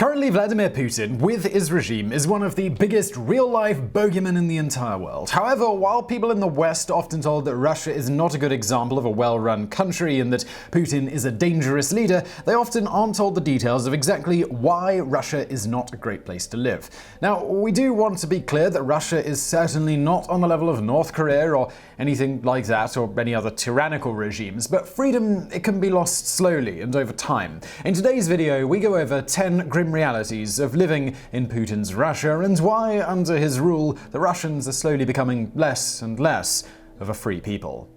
Currently, Vladimir Putin, with his regime, is one of the biggest real-life bogeymen in the entire world. However, while people in the West are often told that Russia is not a good example of a well-run country and that Putin is a dangerous leader, they often aren't told the details of exactly why Russia is not a great place to live. Now, we do want to be clear that Russia is certainly not on the level of North Korea or anything like that, or any other tyrannical regimes, but freedom, it can be lost slowly and over time. In today's video, we go over 10 grim realities of living in Putin's Russia and why, under his rule, the Russians are slowly becoming less and less of a free people.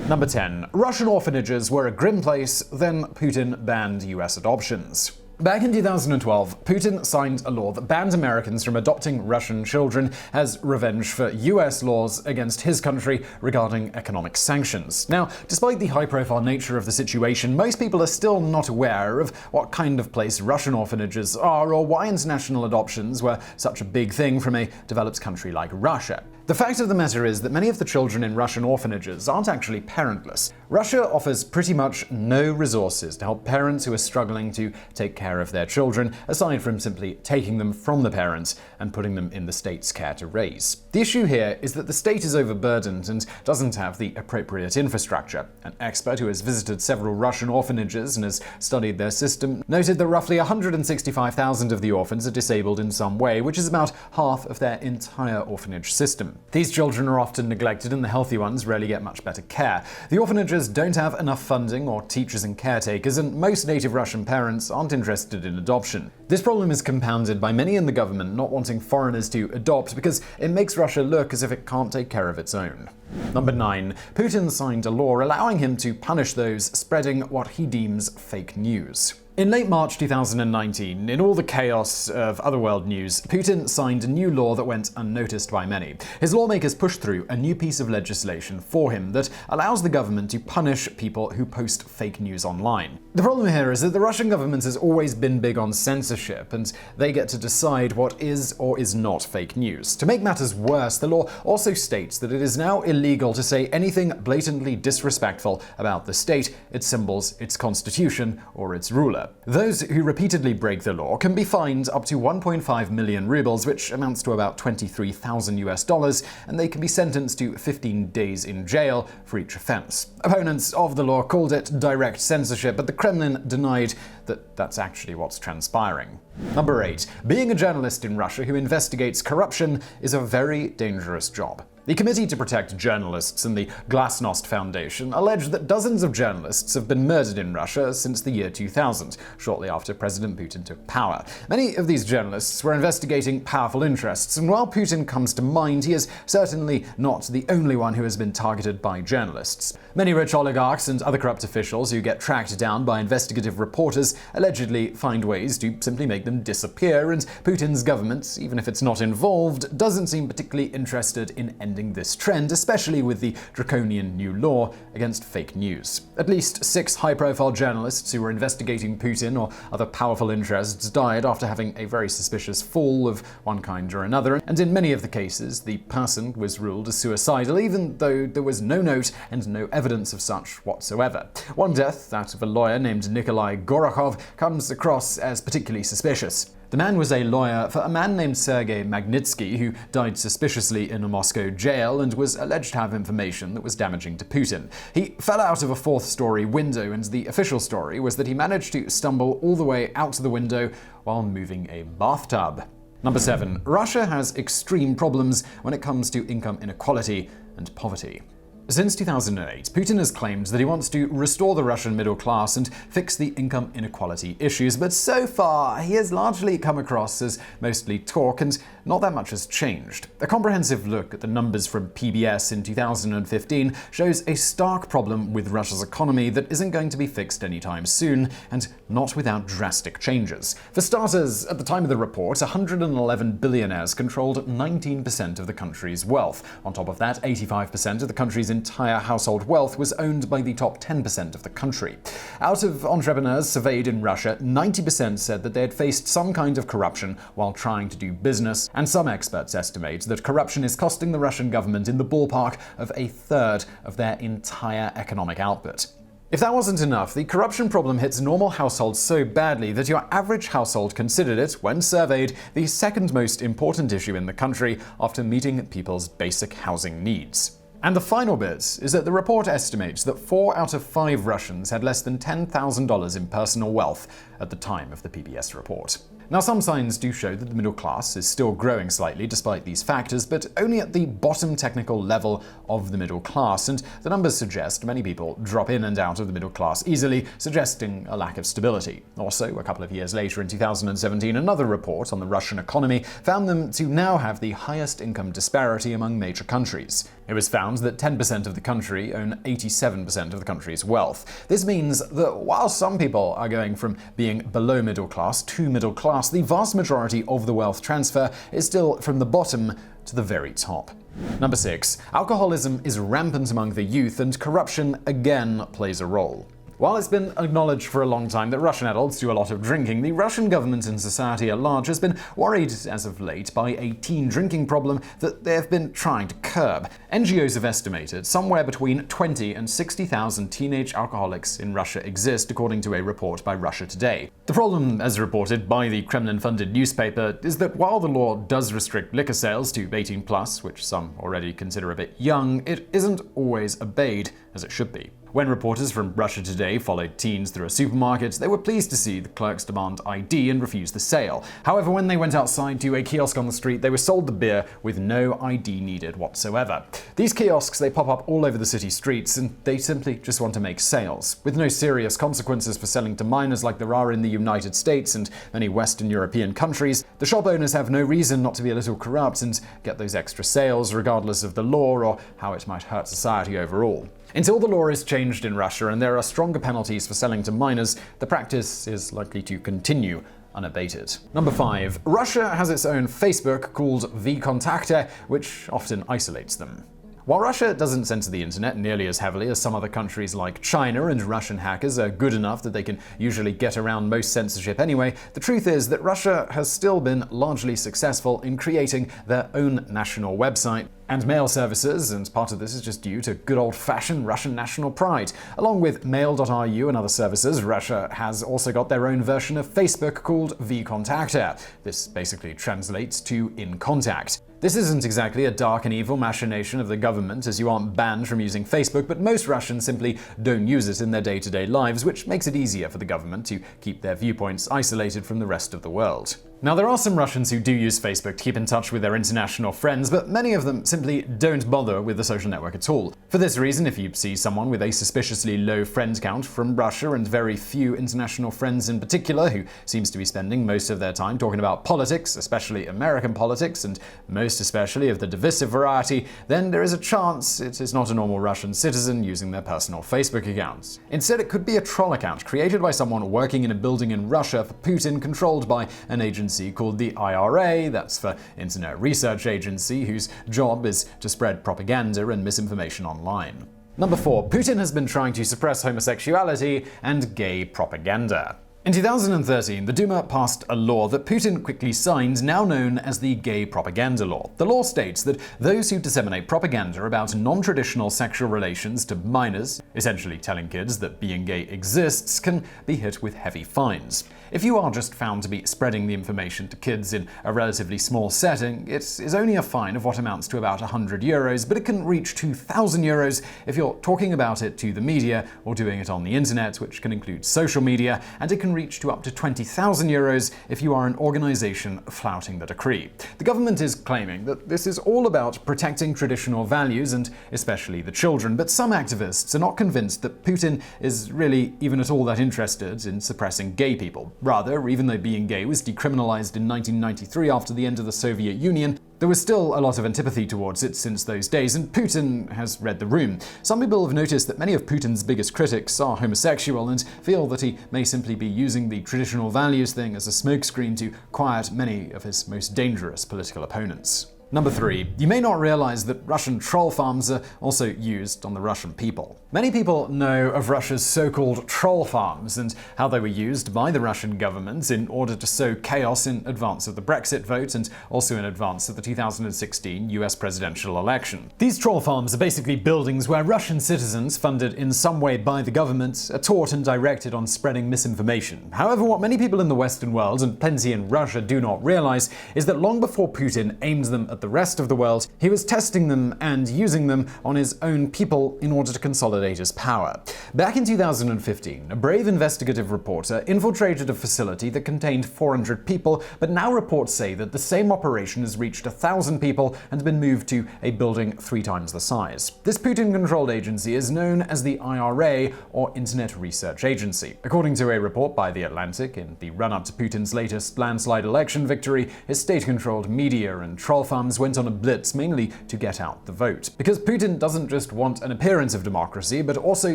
Number 10. Russian orphanages were a grim place, then Putin banned US adoptions. Back in 2012, Putin signed a law that banned Americans from adopting Russian children as revenge for US laws against his country regarding economic sanctions. Now, despite the high-profile nature of the situation, most people are still not aware of what kind of place Russian orphanages are or why international adoptions were such a big thing from a developed country like Russia. The fact of the matter is that many of the children in Russian orphanages aren't actually parentless. Russia offers pretty much no resources to help parents who are struggling to take care of their children, aside from simply taking them from the parents and putting them in the state's care to raise. The issue here is that the state is overburdened and doesn't have the appropriate infrastructure. An expert who has visited several Russian orphanages and has studied their system noted that roughly 165,000 of the orphans are disabled in some way, which is about half of their entire orphanage system. These children are often neglected and the healthy ones rarely get much better care. The orphanages don't have enough funding or teachers and caretakers, and most native Russian parents aren't interested in adoption. This problem is compounded by many in the government not wanting foreigners to adopt because it makes Russia look as if it can't take care of its own. Number 9. Putin signed a law allowing him to punish those spreading what he deems fake news. In late March 2019, in all the chaos of other world news, Putin signed a new law that went unnoticed by many. His lawmakers pushed through a new piece of legislation for him that allows the government to punish people who post fake news online. The problem here is that the Russian government has always been big on censorship, and they get to decide what is or is not fake news. To make matters worse, the law also states that it is now illegal to say anything blatantly disrespectful about the state, its symbols, its constitution, or its ruler. Those who repeatedly break the law can be fined up to 1.5 million rubles, which amounts to about $23,000, and they can be sentenced to 15 days in jail for each offense. Opponents of the law called it direct censorship, but the Kremlin denied that that's actually what's transpiring. Number 8. Being a journalist in Russia who investigates corruption is a very dangerous job. The Committee to Protect Journalists and the Glasnost Foundation allege that dozens of journalists have been murdered in Russia since the year 2000, shortly after President Putin took power. Many of these journalists were investigating powerful interests, and while Putin comes to mind, he is certainly not the only one who has been targeted by journalists. Many rich oligarchs and other corrupt officials who get tracked down by investigative reporters allegedly find ways to simply make them disappear, and Putin's government, even if it's not involved, doesn't seem particularly interested in ending this trend, especially with the draconian new law against fake news. At least 6 high-profile journalists who were investigating Putin or other powerful interests died after having a very suspicious fall of one kind or another, and in many of the cases, the person was ruled as suicidal, even though there was no note and no evidence of such whatsoever. One death, that of a lawyer named Nikolai Gorokhov, comes across as particularly suspicious. The man was a lawyer for a man named Sergei Magnitsky, who died suspiciously in a Moscow jail and was alleged to have information that was damaging to Putin. He fell out of a 4th-story window, and the official story was that he managed to stumble all the way out the window while moving a bathtub. Number 7. Russia has extreme problems when it comes to income inequality and poverty. Since 2008, Putin has claimed that he wants to restore the Russian middle class and fix the income inequality issues, but so far he has largely come across as mostly talk, and not that much has changed. A comprehensive look at the numbers from PBS in 2015 shows a stark problem with Russia's economy that isn't going to be fixed anytime soon, and not without drastic changes. For starters, at the time of the report, 111 billionaires controlled 19% of the country's wealth. On top of that, 85% of the country's entire household wealth was owned by the top 10% of the country. Out of entrepreneurs surveyed in Russia, 90% said that they had faced some kind of corruption while trying to do business, and some experts estimate that corruption is costing the Russian government in the ballpark of a third of their entire economic output. If that wasn't enough, the corruption problem hits normal households so badly that your average household considered it, when surveyed, the second most important issue in the country after meeting people's basic housing needs. And the final bit is that the report estimates that 4 out of 5 Russians had less than $10,000 in personal wealth at the time of the PBS report. Now, some signs do show that the middle class is still growing slightly despite these factors, but only at the bottom technical level of the middle class, and the numbers suggest many people drop in and out of the middle class easily, suggesting a lack of stability. Also, a couple of years later in 2017, another report on the Russian economy found them to now have the highest income disparity among major countries. It was found that 10% of the country own 87% of the country's wealth. This means that while some people are going from being below middle class to middle class, the vast majority of the wealth transfer is still from the bottom to the very top. Number 6. Alcoholism is rampant among the youth, and corruption again plays a role. While it's been acknowledged for a long time that Russian adults do a lot of drinking, the Russian government and society at large has been worried as of late by a teen drinking problem that they have been trying to curb. NGOs have estimated somewhere between 20 and 60,000 teenage alcoholics in Russia exist, according to a report by Russia Today. The problem, as reported by the Kremlin-funded newspaper, is that while the law does restrict liquor sales to 18+, which some already consider a bit young, it isn't always obeyed as it should be. When reporters from Russia Today followed teens through a supermarket, they were pleased to see the clerks demand ID and refuse the sale. However, when they went outside to a kiosk on the street, they were sold the beer with no ID needed whatsoever. These kiosks, they pop up all over the city streets, and they simply just want to make sales. With no serious consequences for selling to minors like there are in the United States and many Western European countries, the shop owners have no reason not to be a little corrupt and get those extra sales regardless of the law or how it might hurt society overall. Until the law is changed in Russia and there are stronger penalties for selling to minors, the practice is likely to continue unabated. Number 5. Russia has its own Facebook called VKontakte, which often isolates them. While Russia doesn't censor the internet nearly as heavily as some other countries like China, and Russian hackers are good enough that they can usually get around most censorship anyway, the truth is that Russia has still been largely successful in creating their own national website and mail services, and part of this is just due to good old-fashioned Russian national pride. Along with Mail.ru and other services, Russia has also got their own version of Facebook called VKontakte. This basically translates to in contact. This isn't exactly a dark and evil machination of the government, as you aren't banned from using Facebook, but most Russians simply don't use it in their day-to-day lives, which makes it easier for the government to keep their viewpoints isolated from the rest of the world. Now, there are some Russians who do use Facebook to keep in touch with their international friends, but many of them simply don't bother with the social network at all. For this reason, if you see someone with a suspiciously low friend count from Russia and very few international friends in particular, who seems to be spending most of their time talking about politics, especially American politics, and most especially of the divisive variety, then there is a chance it is not a normal Russian citizen using their personal Facebook accounts. Instead, it could be a troll account created by someone working in a building in Russia for Putin, controlled by an agency called the IRA, that's for Internet Research Agency, whose job is to spread propaganda and misinformation online. Number 4. Putin has been trying to suppress homosexuality and gay propaganda. In 2013, the Duma passed a law that Putin quickly signed, now known as the Gay Propaganda Law. The law states that those who disseminate propaganda about non-traditional sexual relations to minors, essentially telling kids that being gay exists, can be hit with heavy fines. If you are just found to be spreading the information to kids in a relatively small setting, it is only a fine of what amounts to about €100, but it can reach €2,000 if you're talking about it to the media or doing it on the internet, which can include social media, and it can reach to up to €20,000 if you are an organization flouting the decree. The government is claiming that this is all about protecting traditional values and especially the children, but some activists are not convinced that Putin is really even at all that interested in suppressing gay people. Rather, even though being gay was decriminalized in 1993 after the end of the Soviet Union, there was still a lot of antipathy towards it since those days, and Putin has read the room. Some people have noticed that many of Putin's biggest critics are homosexual and feel that he may simply be using the traditional values thing as a smokescreen to quiet many of his most dangerous political opponents. Number 3. You may not realize that Russian troll farms are also used on the Russian people. Many people know of Russia's so-called troll farms and how they were used by the Russian government in order to sow chaos in advance of the Brexit vote and also in advance of the 2016 US presidential election. These troll farms are basically buildings where Russian citizens, funded in some way by the government, are taught and directed on spreading misinformation. However, what many people in the Western world, and plenty in Russia, do not realize is that long before Putin aimed them at the rest of the world, he was testing them and using them on his own people in order to consolidate his power. Back in 2015, a brave investigative reporter infiltrated a facility that contained 400 people, but now reports say that the same operation has reached 1,000 people and been moved to a building 3 times the size. This Putin-controlled agency is known as the IRA, or Internet Research Agency. According to a report by The Atlantic, in the run-up to Putin's latest landslide election victory, his state-controlled media and troll farms went on a blitz mainly to get out the vote. Because Putin doesn't just want an appearance of democracy, but also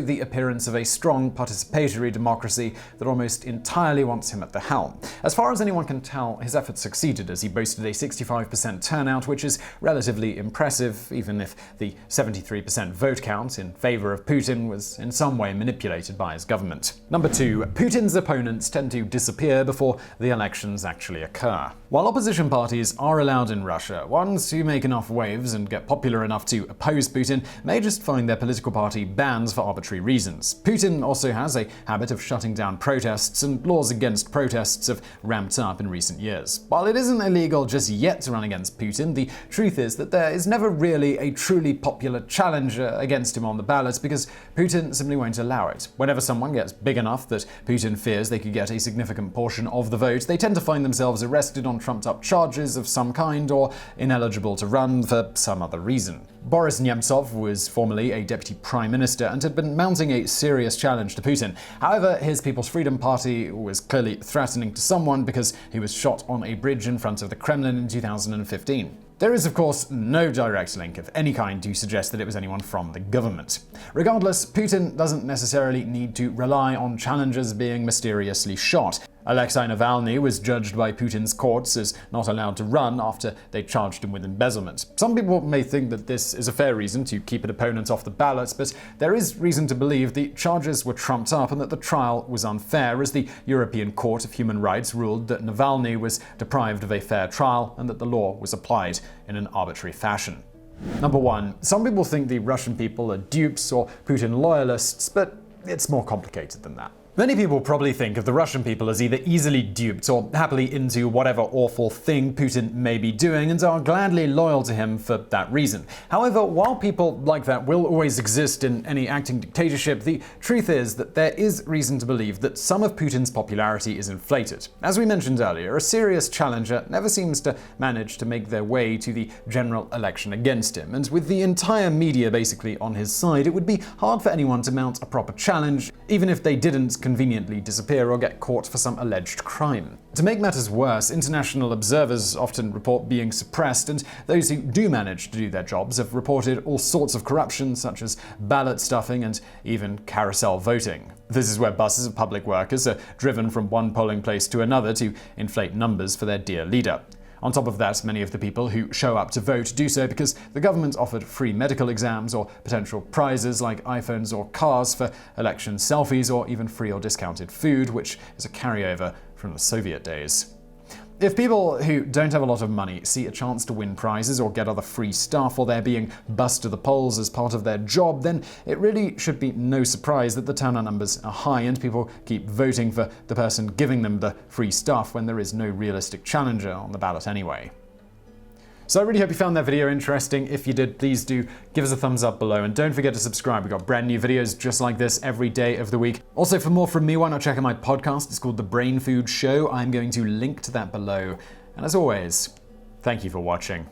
the appearance of a strong participatory democracy that almost entirely wants him at the helm. As far as anyone can tell, his efforts succeeded as he boasted a 65% turnout, which is relatively impressive, even if the 73% vote count in favor of Putin was in some way manipulated by his government. Number 2. Putin's opponents tend to disappear before the elections actually occur. While opposition parties are allowed in Russia, ones who make enough waves and get popular enough to oppose Putin may just find their political party banned for arbitrary reasons. Putin also has a habit of shutting down protests, and laws against protests have ramped up in recent years. While it isn't illegal just yet to run against Putin, the truth is that there is never really a truly popular challenger against him on the ballot because Putin simply won't allow it. Whenever someone gets big enough that Putin fears they could get a significant portion of the vote, they tend to find themselves arrested on trumped-up charges of some kind or ineligible to run for some other reason. Boris Nemtsov was formerly a deputy prime minister and had been mounting a serious challenge to Putin. However, his People's Freedom Party was clearly threatening to someone because he was shot on a bridge in front of the Kremlin in 2015. There is, of course, no direct link of any kind to suggest that it was anyone from the government. Regardless, Putin doesn't necessarily need to rely on challengers being mysteriously shot. Alexei Navalny was judged by Putin's courts as not allowed to run after they charged him with embezzlement. Some people may think that this is a fair reason to keep an opponent off the ballot, but there is reason to believe the charges were trumped up and that the trial was unfair, as the European Court of Human Rights ruled that Navalny was deprived of a fair trial and that the law was applied in an arbitrary fashion. Number 1. Some people think the Russian people are dupes or Putin loyalists, but it's more complicated than that. Many people probably think of the Russian people as either easily duped or happily into whatever awful thing Putin may be doing and are gladly loyal to him for that reason. However, while people like that will always exist in any acting dictatorship, the truth is that there is reason to believe that some of Putin's popularity is inflated. As we mentioned earlier, a serious challenger never seems to manage to make their way to the general election against him, and with the entire media basically on his side, it would be hard for anyone to mount a proper challenge, even if they didn't conveniently disappear or get caught for some alleged crime. To make matters worse, international observers often report being suppressed, and those who do manage to do their jobs have reported all sorts of corruption, such as ballot stuffing and even carousel voting. This is where buses of public workers are driven from one polling place to another to inflate numbers for their dear leader. On top of that, many of the people who show up to vote do so because the government offered free medical exams or potential prizes like iPhones or cars for election selfies, or even free or discounted food, which is a carryover from the Soviet days. If people who don't have a lot of money see a chance to win prizes or get other free stuff, or they're being bussed to the polls as part of their job, then it really should be no surprise that the turnout numbers are high and people keep voting for the person giving them the free stuff when there is no realistic challenger on the ballot anyway. So I really hope you found that video interesting. If you did, please do give us a thumbs up below, and don't forget to subscribe. We've got brand new videos just like this every day of the week. Also, for more from me, why not check out my podcast? It's called The Brain Food Show. I'm going to link to that below. And as always, thank you for watching.